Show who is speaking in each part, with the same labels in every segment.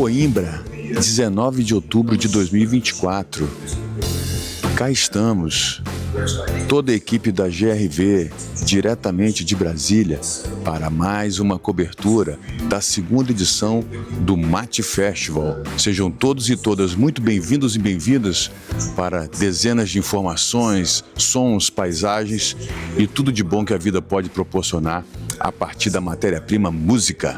Speaker 1: Coimbra, 19 de outubro de 2024. Cá estamos, toda a equipe da GRV, diretamente de Brasília, para mais uma cobertura da segunda edição do Mate Festival. Sejam todos e todas muito bem-vindos e bem-vindas para dezenas de informações, sons, paisagens e tudo de bom que a vida pode proporcionar a partir da matéria-prima música.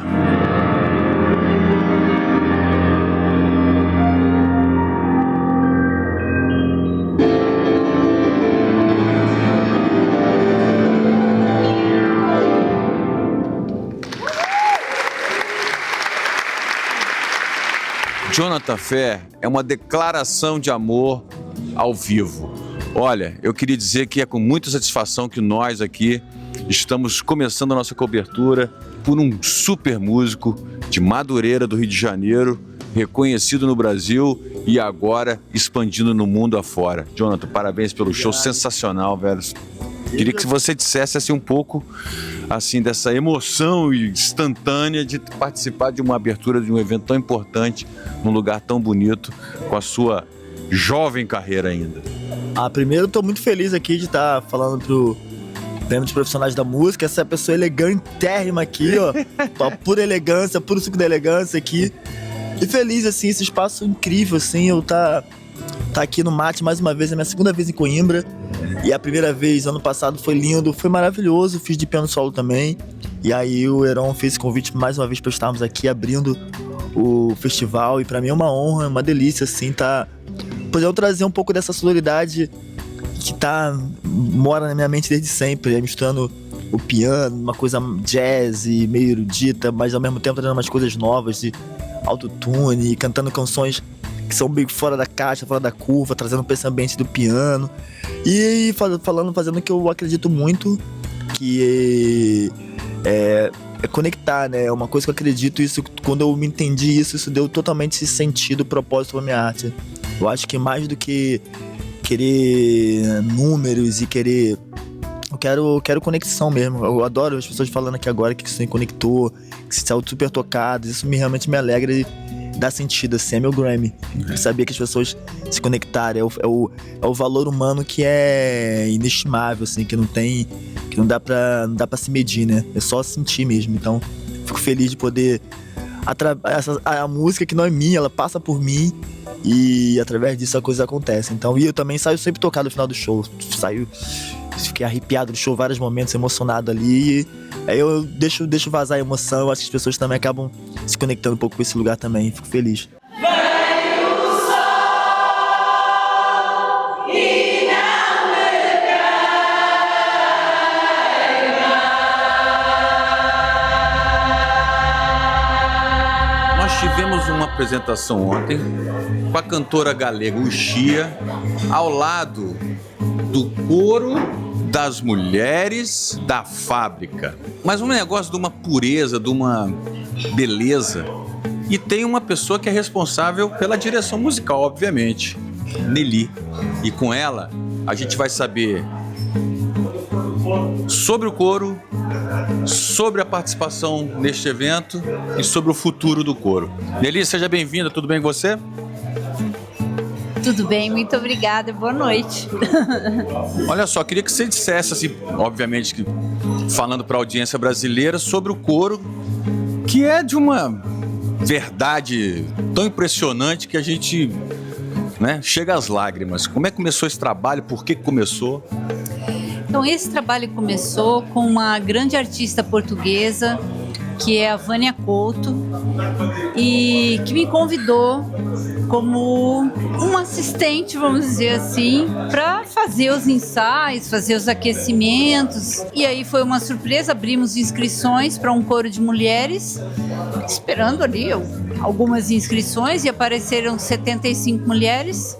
Speaker 1: Jonathan Fé é uma declaração de amor ao vivo. Olha, eu queria dizer que é com muita satisfação que nós aqui estamos começando a nossa cobertura por um super músico de Madureira, do Rio de Janeiro, reconhecido no Brasil e agora expandindo no mundo afora. Jonathan, parabéns pelo show sensacional, velho. Queria que você dissesse assim um pouco assim dessa emoção instantânea de participar de uma abertura de um evento tão importante num lugar tão bonito com a sua jovem carreira ainda.
Speaker 2: Primeiro eu tô muito feliz aqui de estar falando pro prêmio de profissionais da música, essa pessoa elegantérrima aqui, ó, pura elegância, puro suco da elegância aqui. E feliz assim, esse espaço incrível assim, eu tá aqui no Mate mais uma vez, é a minha segunda vez em Coimbra. E a primeira vez, ano passado, foi lindo, foi maravilhoso, fiz de piano solo também. E aí o Heron fez esse convite mais uma vez para estarmos aqui abrindo o festival. E para mim é uma honra, uma delícia, assim, poder trazer um pouco dessa sonoridade que mora na minha mente desde sempre, misturando o piano, uma coisa jazz e meio erudita, mas ao mesmo tempo trazendo umas coisas novas de autotune, cantando canções que são bem fora da caixa, fora da curva, trazendo pra esse ambiente do piano. E fazendo o que eu acredito muito, que é conectar, né? É uma coisa que eu acredito, isso, quando eu me entendi isso deu totalmente sentido, propósito pra minha arte. Eu acho que mais do que querer números e querer... Eu quero conexão mesmo. Eu adoro as pessoas falando aqui agora que se conectou, que se saiu super tocados. Isso realmente me alegra e dá sentido, assim, é meu Grammy. Saber que as pessoas se conectarem, é o valor humano que é inestimável, assim, que não dá pra se medir, né? É só sentir mesmo. Então, fico feliz de poder... A música que não é minha, ela passa por mim e através disso a coisa acontece. Então, e eu também saio sempre tocado no final do show. Fiquei arrepiado do show, vários momentos, emocionado ali. Aí eu deixo vazar a emoção. Eu acho que as pessoas também acabam se conectando um pouco com esse lugar também. Fico feliz.
Speaker 1: Nós tivemos uma apresentação ontem com a cantora galega Uxia, ao lado do coro das mulheres da fábrica. Mas um negócio de uma pureza, de uma beleza. E tem uma pessoa que é responsável pela direção musical, obviamente, Nelly. E com ela, a gente vai saber sobre o coro, sobre a participação neste evento e sobre o futuro do coro. Nelly, seja bem-vinda, tudo bem com você?
Speaker 3: Tudo bem, muito obrigada, boa noite.
Speaker 1: Olha só, queria que você dissesse, assim, obviamente, falando para a audiência brasileira, sobre o coro, que é de uma verdade tão impressionante que a gente, né, chega às lágrimas. Como é que começou esse trabalho? Por que começou?
Speaker 3: Então, esse trabalho começou com uma grande artista portuguesa, que é a Vânia Couto, e que me convidou como um assistente, vamos dizer assim, para fazer os ensaios, fazer os aquecimentos. E aí foi uma surpresa, abrimos inscrições para um coro de mulheres, esperando ali algumas inscrições, e apareceram 75 mulheres.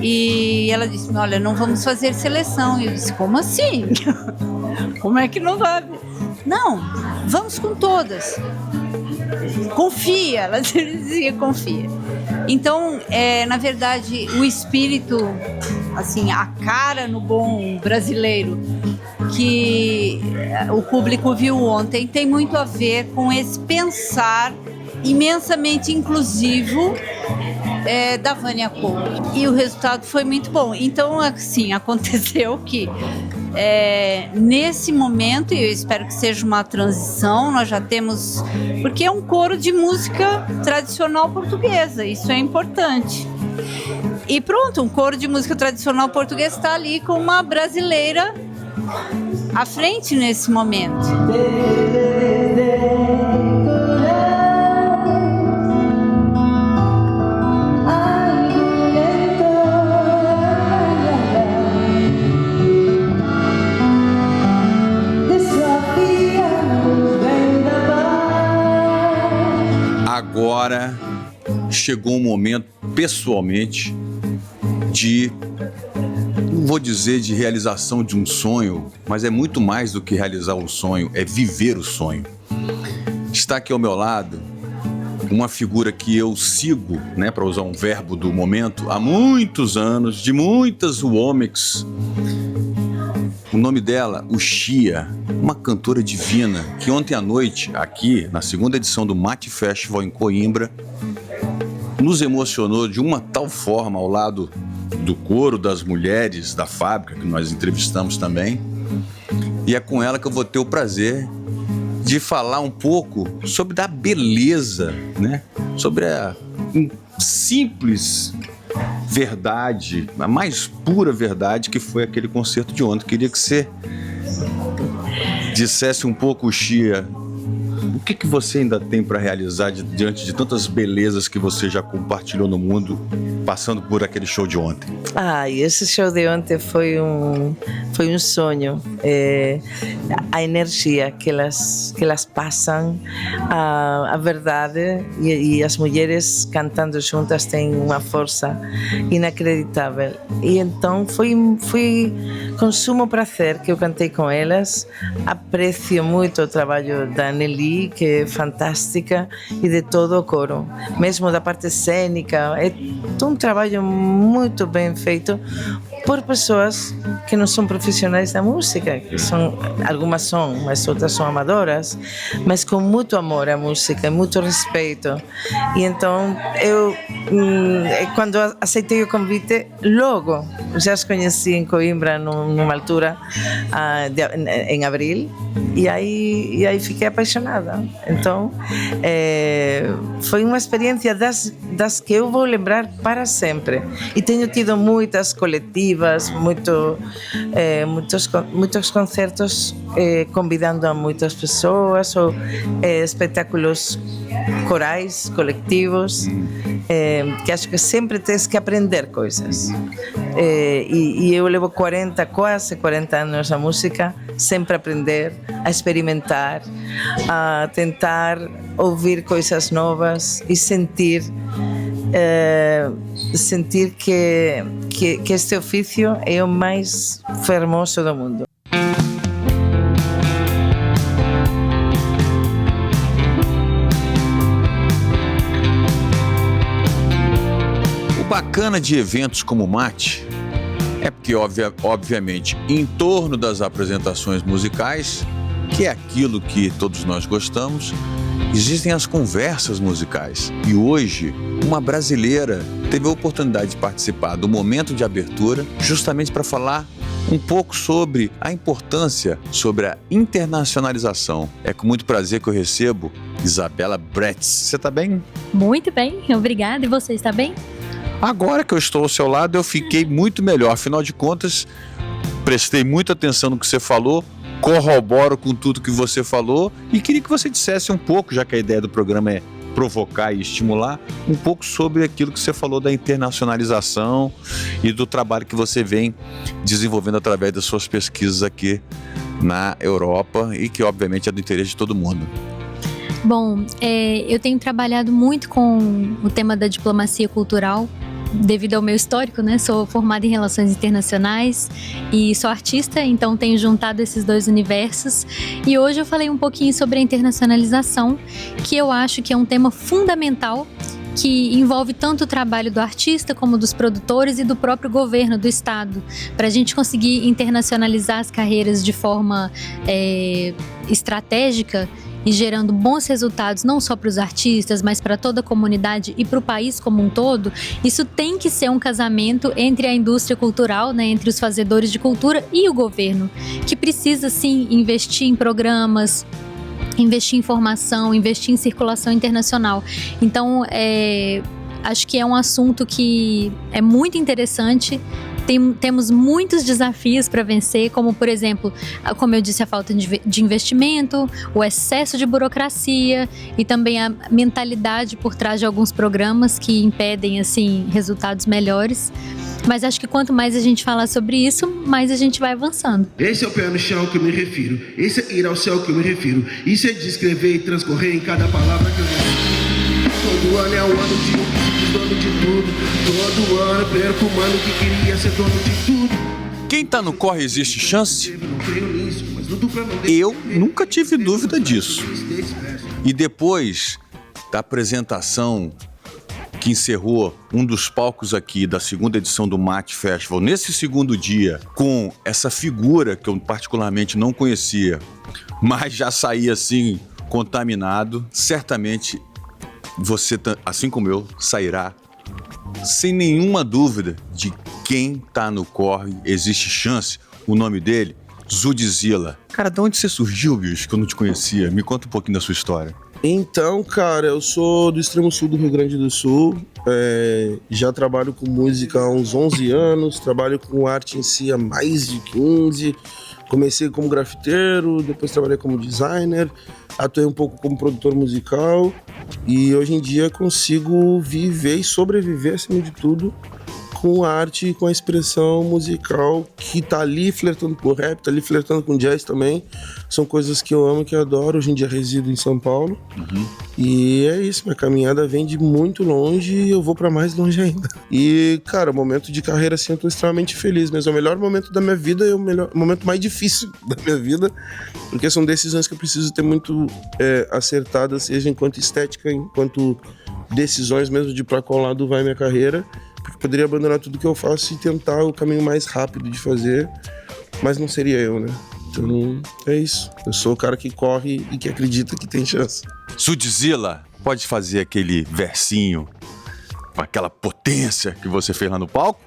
Speaker 3: E ela disse, olha, não vamos fazer seleção. E eu disse, como assim? Como é que não vai? Não, vamos com todas. Confia, ela dizia, confia. Então, na verdade, o espírito, assim, a cara no bom brasileiro que o público viu ontem tem muito a ver com esse pensar imensamente inclusivo da Vânia Couto. E o resultado foi muito bom. Então, assim, aconteceu que nesse momento, e eu espero que seja uma transição, nós já temos... Porque é um coro de música tradicional portuguesa, isso é importante. E pronto, um coro de música tradicional portuguesa está ali com uma brasileira à frente nesse momento.
Speaker 1: Agora chegou um momento, pessoalmente, não vou dizer de realização de um sonho, mas é muito mais do que realizar um sonho, é viver o sonho. Está aqui ao meu lado uma figura que eu sigo, né, para usar um verbo do momento, há muitos anos, de muitas womics. O nome dela, Uxia, uma cantora divina, que ontem à noite, aqui, na segunda edição do Mate Festival em Coimbra, nos emocionou de uma tal forma ao lado do coro das mulheres da fábrica, que nós entrevistamos também. E é com ela que eu vou ter o prazer de falar um pouco sobre a beleza, né? Sobre a simples verdade, a mais pura verdade que foi aquele concerto de ontem. Queria que você dissesse um pouco, Xia, o que você ainda tem para realizar diante de tantas belezas que você já compartilhou no mundo, passando por aquele show de ontem?
Speaker 4: Esse show de ontem foi um sonho. A energia que elas passam, a verdade, e as mulheres cantando juntas têm uma força inacreditável. E então foi com sumo prazer que eu cantei com elas. Aprecio muito o trabalho da Anneli, que é fantástica, e de todo o coro, mesmo da parte cênica. É um trabalho muito bem feito por pessoas que não são profissionais da música, que algumas são, mas outras são amadoras, mas com muito amor à música, muito respeito. E então eu, quando aceitei o convite, logo já as conheci em Coimbra numa altura, em abril, e aí fiquei apaixonada. Então foi uma experiência das que eu vou lembrar para sempre. E tenho tido muitas coletivas, muitos concertos convidando a muitas pessoas, ou espetáculos corais, coletivos, que acho que sempre tens que aprender coisas. E eu levo quase 40 anos na música, sempre a aprender, a experimentar, a tentar ouvir coisas novas e sentir que este ofício é o mais hermoso do mundo.
Speaker 1: O bacana de eventos como o Mate é porque, obviamente, em torno das apresentações musicais, que é aquilo que todos nós gostamos, existem as conversas musicais. E hoje, uma brasileira teve a oportunidade de participar do momento de abertura, justamente para falar um pouco sobre a importância, sobre a internacionalização. É com muito prazer que eu recebo Isabela Bretz. Você está bem?
Speaker 5: Muito bem, obrigada. E você está bem?
Speaker 1: Agora que eu estou ao seu lado, eu fiquei muito melhor. Afinal de contas, prestei muita atenção no que você falou, corroboro com tudo que você falou e queria que você dissesse um pouco, já que a ideia do programa é provocar e estimular, um pouco sobre aquilo que você falou da internacionalização e do trabalho que você vem desenvolvendo através das suas pesquisas aqui na Europa e que obviamente é do interesse de todo mundo.
Speaker 5: Bom, eu tenho trabalhado muito com o tema da diplomacia cultural, devido ao meu histórico, né? Sou formada em Relações Internacionais e sou artista, então tenho juntado esses dois universos. E hoje eu falei um pouquinho sobre a internacionalização, que eu acho que é um tema fundamental, que envolve tanto o trabalho do artista como dos produtores e do próprio governo, do Estado, para a gente conseguir internacionalizar as carreiras de forma estratégica e gerando bons resultados não só para os artistas, mas para toda a comunidade e para o país como um todo, isso tem que ser um casamento entre a indústria cultural, né, entre os fazedores de cultura e o governo, que precisa sim investir em programas, investir em formação, investir em circulação internacional. Então, acho que é um assunto que é muito interessante. Temos muitos desafios para vencer, como, por exemplo, como eu disse, a falta de investimento, o excesso de burocracia e também a mentalidade por trás de alguns programas que impedem, assim, resultados melhores. Mas acho que quanto mais a gente falar sobre isso, mais a gente vai avançando.
Speaker 6: Esse é o pé no chão que eu me refiro. Esse é ir ao céu que eu me refiro. Isso é descrever e transcorrer em cada palavra que eu digo. Todo ano é o ano de dono de tudo. Todo ano perco o mano que queria ser dono de tudo.
Speaker 1: Quem tá no corre existe chance? Eu nunca tive dúvida disso. E depois da apresentação que encerrou um dos palcos aqui da segunda edição do Mate Festival, nesse segundo dia, com essa figura que eu particularmente não conhecia, mas já saí assim, contaminado, certamente você, assim como eu, sairá sem nenhuma dúvida de quem tá no corre, existe chance. O nome dele, Zudzilla. Cara, de onde você surgiu, bicho, que eu não te conhecia? Me conta um pouquinho da sua história.
Speaker 7: Então, cara, eu sou do extremo sul do Rio Grande do Sul, já trabalho com música há uns 11 anos, trabalho com arte em si há mais de 15, comecei como grafiteiro, depois trabalhei como designer, atuei um pouco como produtor musical e hoje em dia consigo viver e sobreviver, acima de tudo, com a arte e com a expressão musical que tá ali flertando com o rap, tá ali flertando com jazz também. São coisas que eu amo e que eu adoro. Hoje em dia resido em São Paulo. E é isso, minha caminhada vem de muito longe e eu vou pra mais longe ainda. E, cara, o momento de carreira, assim, eu tô extremamente feliz, mas é o melhor momento da minha vida e o momento mais difícil da minha vida, porque são decisões que eu preciso ter muito acertadas, seja enquanto estética, enquanto decisões mesmo de pra qual lado vai minha carreira. Porque poderia abandonar tudo que eu faço e tentar o caminho mais rápido de fazer, mas não seria eu, né? Então, é isso. Eu sou o cara que corre e que acredita que tem chance.
Speaker 1: Zudzilla, pode fazer aquele versinho com aquela potência que você fez lá no palco?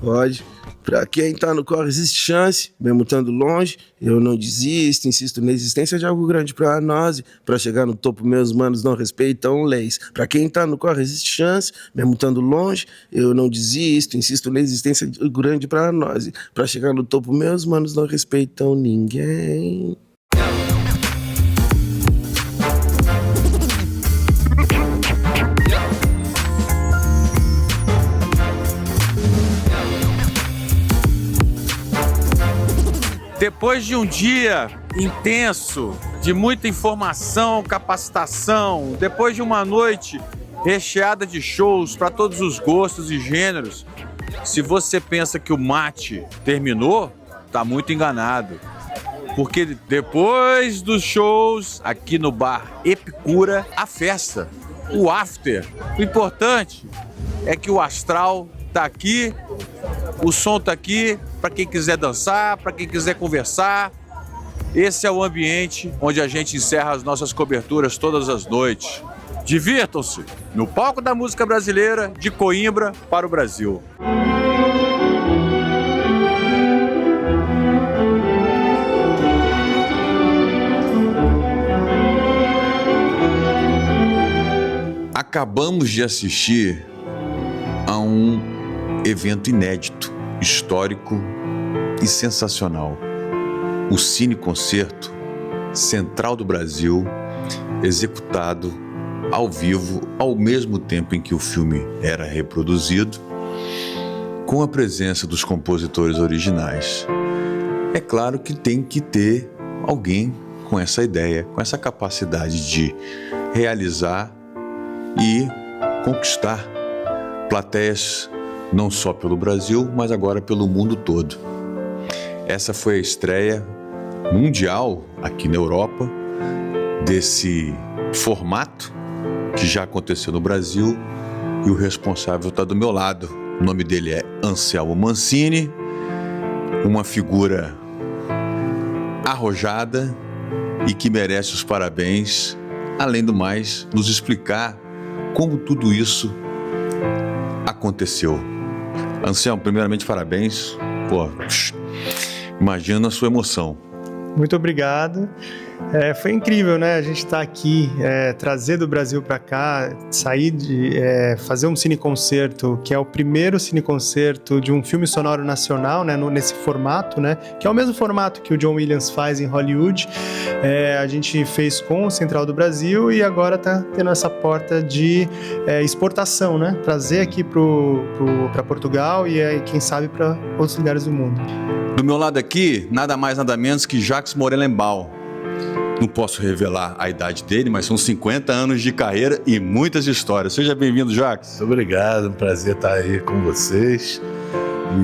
Speaker 7: Pode. Pra quem tá no corre existe chance, mesmo estando longe, eu não desisto, insisto na existência de algo grande pra nós. Pra chegar no topo, meus manos não respeitam leis. Pra quem tá no corre existe chance, mesmo estando longe, eu não desisto, insisto na existência de algo grande pra nós. Pra chegar no topo, meus manos não respeitam ninguém.
Speaker 1: Depois de um dia intenso, de muita informação, capacitação, depois de uma noite recheada de shows para todos os gostos e gêneros, se você pensa que o mate terminou, tá muito enganado. Porque depois dos shows, aqui no bar Epicura, a festa, o after. O importante é que o astral tá aqui, o som tá aqui, para quem quiser dançar, para quem quiser conversar. Esse é o ambiente onde a gente encerra as nossas coberturas todas as noites. Divirtam-se no palco da música brasileira, de Coimbra para o Brasil. Acabamos de assistir a um evento inédito, histórico e sensacional. O Cine Concerto Central do Brasil, executado ao vivo, ao mesmo tempo em que o filme era reproduzido, com a presença dos compositores originais. É claro que tem que ter alguém com essa ideia, com essa capacidade de realizar e conquistar plateias não só pelo Brasil, mas agora pelo mundo todo. Essa foi a estreia mundial aqui na Europa desse formato que já aconteceu no Brasil e o responsável está do meu lado. O nome dele é Anselmo Mancini, uma figura arrojada, e que merece os parabéns, além do mais, nos explicar como tudo isso aconteceu. Anselmo, primeiramente, parabéns. Pô, imagina a sua emoção.
Speaker 8: Muito obrigado. Foi incrível, né? A gente estar aqui, trazer do Brasil para cá, sair de fazer um cineconcerto, que é o primeiro cineconcerto de um filme sonoro nacional, né? Nesse formato, né? Que é o mesmo formato que o John Williams faz em Hollywood. A gente fez com o Central do Brasil e agora está tendo essa porta de exportação, né? Trazer aqui para Portugal e quem sabe para outros lugares do mundo.
Speaker 1: Do meu lado aqui, nada mais nada menos que Jacques Morelenbaum. Não posso revelar a idade dele, mas são 50 anos de carreira e muitas histórias. Seja bem-vindo, Jacques.
Speaker 9: Muito obrigado, um prazer estar aí com vocês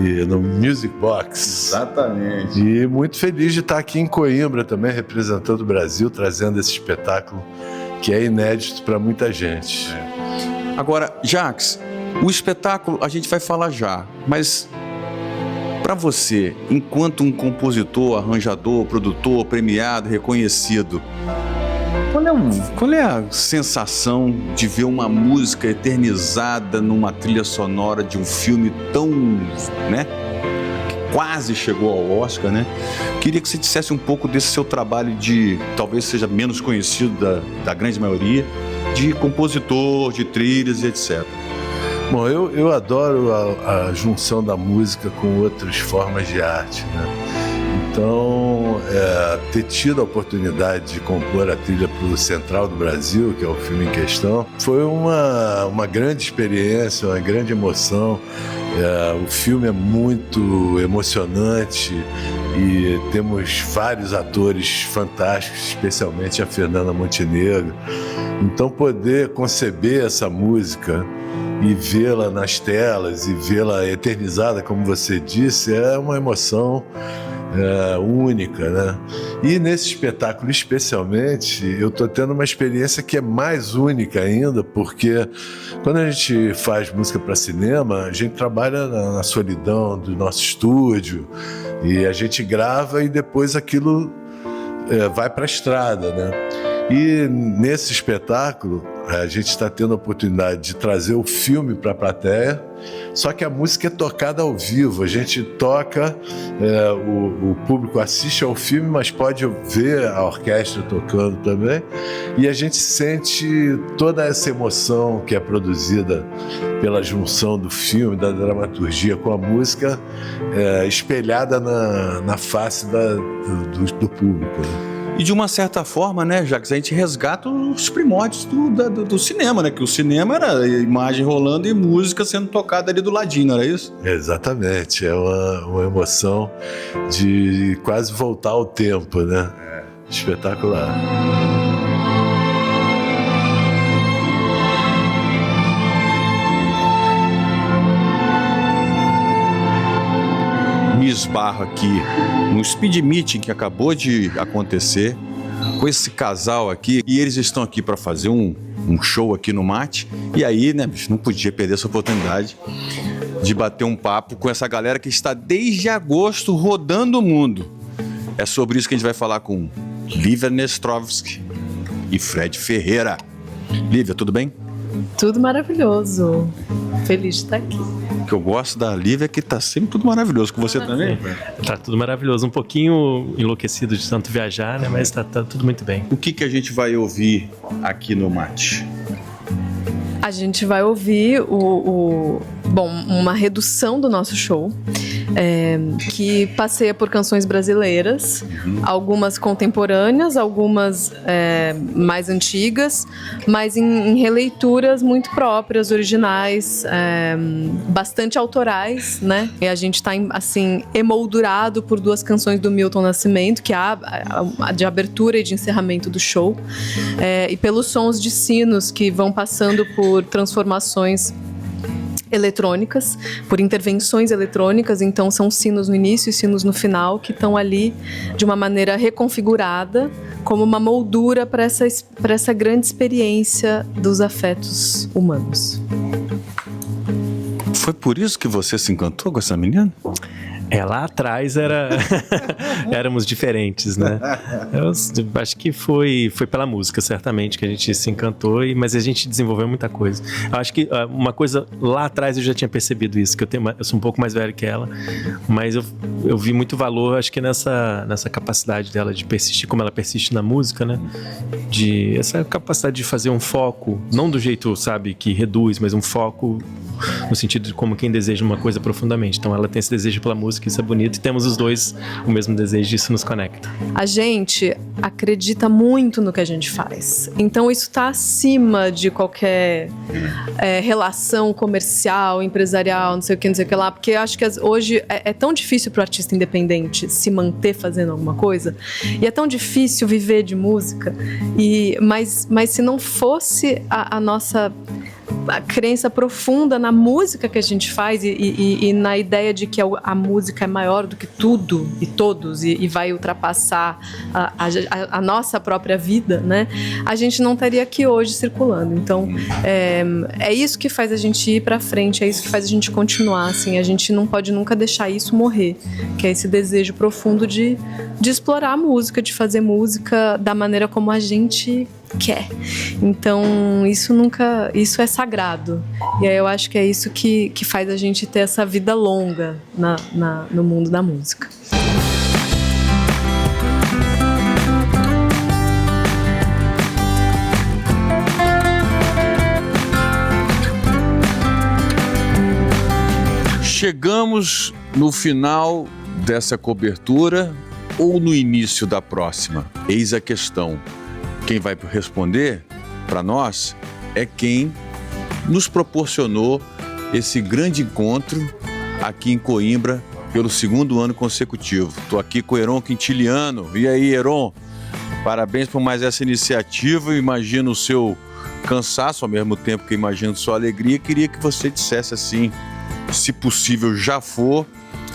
Speaker 9: e no Music Box.
Speaker 1: Exatamente.
Speaker 9: E muito feliz de estar aqui em Coimbra também, representando o Brasil, trazendo esse espetáculo que é inédito para muita gente.
Speaker 1: Agora, Jacques, o espetáculo a gente vai falar já, mas para você, enquanto um compositor, arranjador, produtor, premiado, reconhecido, qual é a sensação de ver uma música eternizada numa trilha sonora de um filme tão, né, que quase chegou ao Oscar, né? Queria que você dissesse um pouco desse seu trabalho de, talvez seja menos conhecido da grande maioria, de compositor, de trilhas e etc.
Speaker 9: Bom, eu adoro a junção da música com outras formas de arte, né? Então, ter tido a oportunidade de compor a trilha para o Central do Brasil, que é o filme em questão, foi uma grande experiência, uma grande emoção. O filme é muito emocionante e temos vários atores fantásticos, especialmente a Fernanda Montenegro. Então, poder conceber essa música e vê-la nas telas e vê-la eternizada, como você disse, é uma emoção única, né? E nesse espetáculo especialmente, eu estou tendo uma experiência que é mais única ainda, porque quando a gente faz música para cinema, a gente trabalha na solidão do nosso estúdio e a gente grava e depois aquilo vai para a estrada, né? E nesse espetáculo, a gente está tendo a oportunidade de trazer o filme para a plateia, só que a música é tocada ao vivo. A gente toca, o público assiste ao filme, mas pode ver a orquestra tocando também, e a gente sente toda essa emoção que é produzida pela junção do filme, da dramaturgia com a música, espelhada na face do público, né?
Speaker 1: E de uma certa forma, né, Jacques, a gente resgata os primórdios do cinema, né? Que o cinema era imagem rolando e música sendo tocada ali do ladinho, não era isso?
Speaker 9: Exatamente, é uma emoção de quase voltar ao tempo, né? Espetacular.
Speaker 1: Me esbarro aqui no speed meeting que acabou de acontecer com esse casal aqui, e eles estão aqui para fazer um show aqui no Mate, e aí, né, bicho, não podia perder essa oportunidade de bater um papo com essa galera que está desde agosto rodando o mundo. É sobre isso que a gente vai falar com Lívia Nestrovski e Fred Ferreira. Lívia, tudo bem?
Speaker 10: Tudo maravilhoso. Feliz de estar aqui.
Speaker 1: O que eu gosto da Lívia é que tá sempre tudo maravilhoso. Com você também?
Speaker 11: Tá tudo maravilhoso. Um pouquinho enlouquecido de tanto viajar, né? Mas tá tudo muito bem.
Speaker 1: O que a gente vai ouvir aqui no Mate?
Speaker 10: A gente vai ouvir uma redução do nosso show, que passeia por canções brasileiras, algumas contemporâneas, algumas mais antigas, mas em releituras muito próprias, originais, bastante autorais, né? E a gente está assim emoldurado por duas canções do Milton Nascimento, que é a de abertura e de encerramento do show, e pelos sons de sinos que vão passando por transformações eletrônicas, por intervenções eletrônicas. Então são sinos no início e sinos no final que estão ali de uma maneira reconfigurada como uma moldura para essa grande experiência dos afetos humanos.
Speaker 1: Foi por isso que você se encantou com essa menina?
Speaker 11: Lá atrás éramos diferentes, né? Eu acho que foi pela música, certamente, que a gente se encantou, mas a gente desenvolveu muita coisa. Eu acho que uma coisa lá atrás eu já tinha percebido isso, que eu sou um pouco mais velho que ela, mas eu vi muito valor, acho que nessa capacidade dela de persistir, como ela persiste na música, né? Essa capacidade de fazer um foco, não do jeito, sabe, que reduz, mas um foco no sentido de como quem deseja uma coisa profundamente. Então ela tem esse desejo pela música, isso é bonito, e temos os dois o mesmo desejo, isso nos conecta.
Speaker 10: A gente acredita muito no que a gente faz, então isso está acima de qualquer relação comercial, empresarial, não sei o que lá, porque eu acho que hoje é tão difícil para o artista independente se manter fazendo alguma coisa, e é tão difícil viver de música, mas se não fosse a nossa crença profunda na música que a gente faz e na ideia de que a música é maior do que tudo e todos e vai ultrapassar a nossa própria vida, né? A gente não estaria aqui hoje circulando. Então, é isso que faz a gente ir pra frente, é isso que faz a gente continuar, assim. A gente não pode nunca deixar isso morrer, que é esse desejo profundo de explorar a música, de fazer música da maneira como a gente quer. Então, isso é sagrado. E aí eu acho que é isso que faz a gente ter essa vida longa no mundo da música.
Speaker 1: Chegamos no final dessa cobertura ou no início da próxima? Eis a questão. Quem vai responder para nós é quem nos proporcionou esse grande encontro aqui em Coimbra pelo 2º ano consecutivo. Estou aqui com o Heron Quintiliano. E aí, Heron? Parabéns por mais essa iniciativa. Eu imagino o seu cansaço, ao mesmo tempo que eu imagino sua alegria. Queria que você dissesse assim, se possível já for,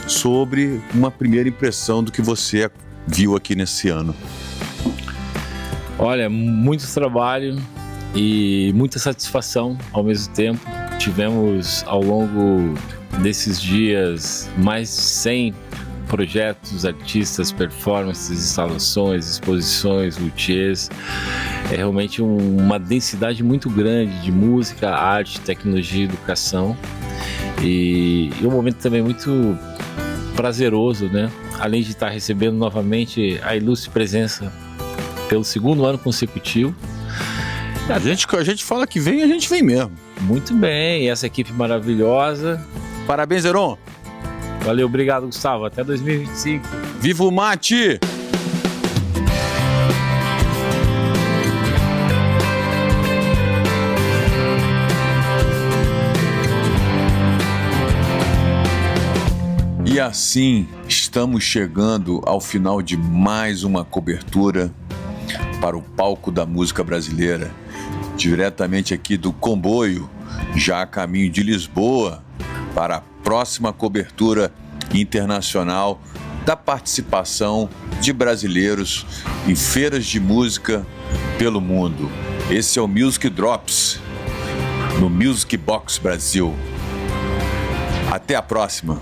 Speaker 1: sobre uma primeira impressão do que você viu aqui nesse ano.
Speaker 12: Olha, muito trabalho e muita satisfação ao mesmo tempo. Tivemos ao longo desses dias mais de 100 projetos, artistas, performances, instalações, exposições, luthiers. É realmente uma densidade muito grande de música, arte, tecnologia e educação. E um momento também muito prazeroso, né? Além de estar recebendo novamente a ilustre presença pelo 2º ano consecutivo.
Speaker 1: A gente fala que vem, a gente vem mesmo.
Speaker 12: Muito bem, essa equipe maravilhosa.
Speaker 1: Parabéns, Heron.
Speaker 12: Valeu, obrigado, Gustavo. Até 2025.
Speaker 1: Viva o mate! E assim, estamos chegando ao final de mais uma cobertura para o palco da música brasileira, diretamente aqui do comboio, já a caminho de Lisboa, para a próxima cobertura internacional da participação de brasileiros em feiras de música pelo mundo. Esse é o Music Drops, no Music Box Brasil. Até a próxima!